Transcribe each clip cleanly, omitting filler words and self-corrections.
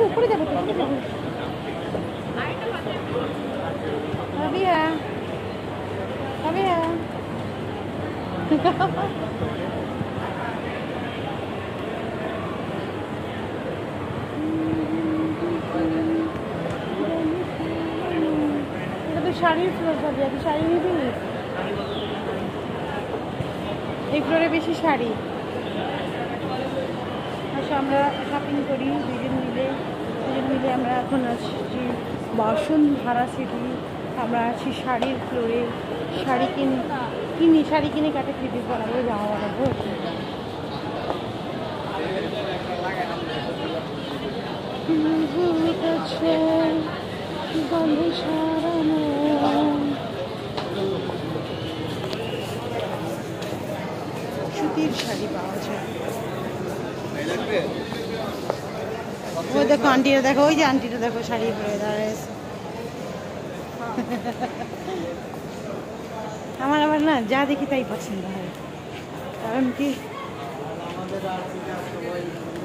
উপরে যাবে তো রাবিয়া রাবিয়া এটা তো শাড়ির ফ্লোর পাবি তুই শাড়ি নিবি এই ফ্লোরে বেশি শাড়ি আচ্ছা আমরা শপিং করি দুজন মিলে আমরা এখন আসছি বসুন্ধরা সিটি আমরা আছি শাড়ির ফ্লোরে শাড়ি কিনে কাটে ফিটিং বানাবো জামা বানাবো গন্ধে সারানো সুতির শাড়ি পাওয়া যায় ওই দেখো আন্টিরা দেখো ওই যে আন্টিটা দেখো শাড়ি পরে দাঁড়িয়েছে আমার আবার না যা দেখি তাই পছন্দ হয় কারণ কি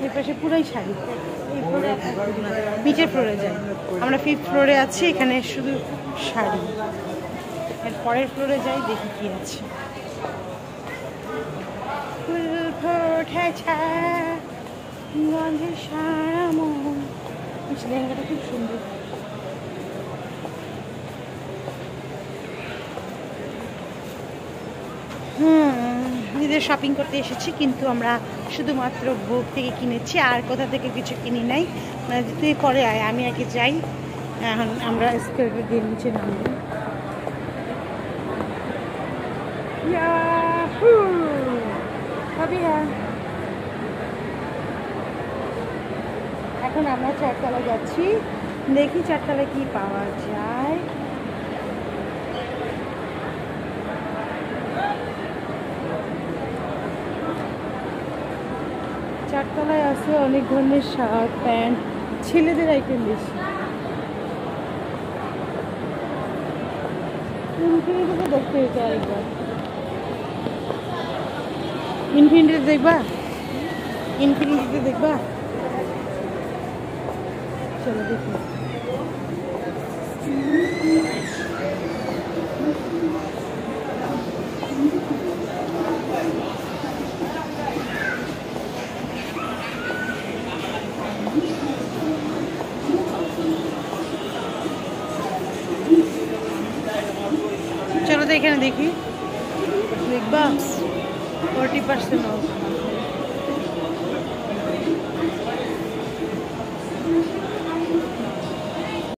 এর পাশে পুরাই শাড়ি এই ফ্লোরে নিচের ফ্লোরে যাই আমরা 5th ফ্লোরে আছি এখানে শুধু শাড়ি এর পরের ফ্লোরে যাই দেখি কি আছে গন্ধে সারা মন লেহেঙ্গাটা খুব সুন্দর নিজেদের শপিং করতে এসেছি কিন্তু আমরা শুধুমাত্র ভোগ থেকে কিনেছি আর কোথা থেকে কিছু কিনি নাই তুই পরে আয় আমি আগে যাই এখন আমরা স্কেলেটর দিয়ে নিচে নামবো এখন আমরা 4 তলায় যাচ্ছি দেখি 4 তলায় কি পাওয়া যায় চারতলায় আছে অনেক ধরনের শার্ট প্যান্ট ছেলেদের আইটেম বেশি ইনফিনিটিতে দেখতে হয়েছে আরেকবার ইনফিনিটিতে দেখবা চলো দেখি চলো তো এখানে দেখি দেখবা 40% অফ